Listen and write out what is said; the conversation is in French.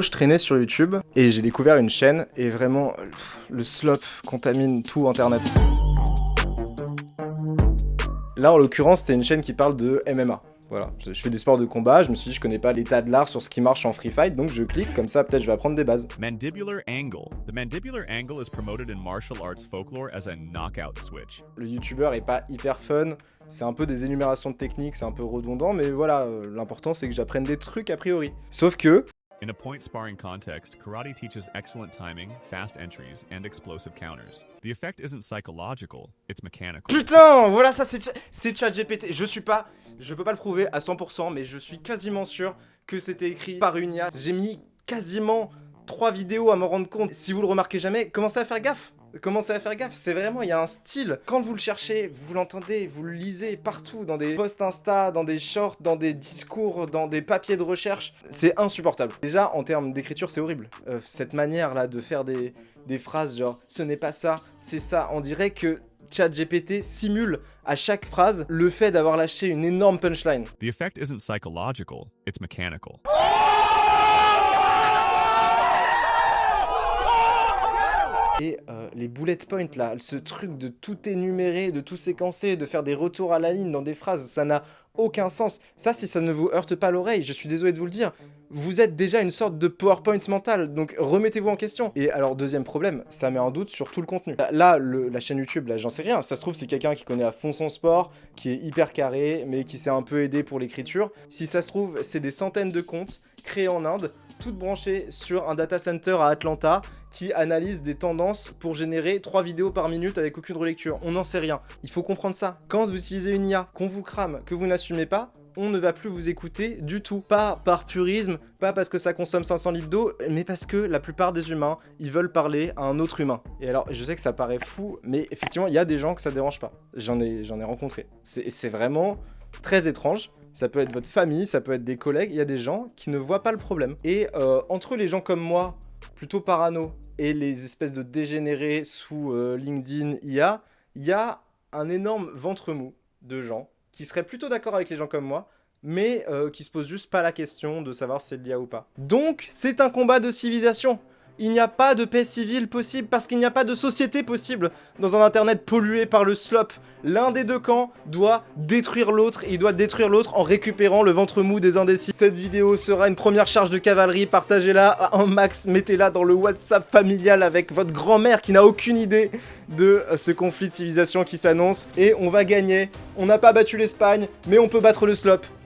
Je traînais sur YouTube et j'ai découvert une chaîne et vraiment le slop contamine tout internet. Là en l'occurrence c'était une chaîne qui parle de MMA. Voilà, je fais des sports de combat, je me suis dit je connais pas l'état de l'art sur ce qui marche en free fight, donc je clique, comme ça peut-être je vais apprendre des bases. Mandibular angle. The mandibular angle is promoted in martial arts folklore as a knockout switch. Le youtubeur est pas hyper fun, c'est un peu des énumérations de techniques, c'est un peu redondant, mais voilà, l'important c'est que j'apprenne des trucs a priori. Sauf que... In a point sparring context, karate teaches excellent timing, fast entries, and explosive counters. The effect isn't psychological, it's mechanical. Putain, voilà ça c'est ChatGPT. Je peux pas le prouver à 100%, mais je suis quasiment sûr que c'était écrit par une IA. J'ai mis quasiment 3 vidéos à m'en rendre compte. Si vous le remarquez jamais, commencez à faire gaffe. Commencez à faire gaffe, c'est vraiment, il y a un style. Quand vous le cherchez, vous l'entendez, vous le lisez partout, dans des posts Insta, dans des shorts, dans des discours, dans des papiers de recherche. C'est insupportable. Déjà, en termes d'écriture, c'est horrible. Cette manière-là de faire des phrases genre « ce n'est pas ça, c'est ça », on dirait que ChatGPT simule à chaque phrase le fait d'avoir lâché une énorme punchline. The effect isn't psychological, it's mechanical. Et les bullet points là, ce truc de tout énumérer, de tout séquencer, de faire des retours à la ligne dans des phrases, ça n'a aucun sens. Ça, si ça ne vous heurte pas l'oreille, je suis désolé de vous le dire, vous êtes déjà une sorte de PowerPoint mental, donc remettez-vous en question. Et alors, deuxième problème, ça met un doute sur tout le contenu. Là, la chaîne YouTube, là, j'en sais rien, ça se trouve, c'est quelqu'un qui connaît à fond son sport, qui est hyper carré, mais qui s'est un peu aidé pour l'écriture. Si ça se trouve, c'est des centaines de comptes créés en Inde, toutes branchées sur un data center à Atlanta, qui analyse des tendances pour générer 3 vidéos par minute avec aucune relecture. On n'en sait rien. Il faut comprendre ça. Quand vous utilisez une IA, qu'on vous crame, que vous n'assumez pas, on ne va plus vous écouter du tout. Pas par purisme, pas parce que ça consomme 500 litres d'eau, mais parce que la plupart des humains, ils veulent parler à un autre humain. Et alors, je sais que ça paraît fou, mais effectivement, il y a des gens que ça dérange pas. J'en ai rencontré. C'est vraiment très étrange. Ça peut être votre famille, ça peut être des collègues, il y a des gens qui ne voient pas le problème. Et entre les gens comme moi, plutôt parano, et les espèces de dégénérés sous LinkedIn IA, il y a un énorme ventre mou de gens qui seraient plutôt d'accord avec les gens comme moi, mais qui se posent juste pas la question de savoir si c'est de l'IA ou pas. Donc, c'est un combat de civilisation. Il n'y a pas de paix civile possible parce qu'il n'y a pas de société possible dans un internet pollué par le slop. L'un des deux camps doit détruire l'autre et il doit détruire l'autre en récupérant le ventre mou des indécis. Cette vidéo sera une première charge de cavalerie, partagez-la en max, mettez-la dans le WhatsApp familial avec votre grand-mère qui n'a aucune idée de ce conflit de civilisation qui s'annonce et on va gagner. On n'a pas battu l'Espagne, mais on peut battre le slop.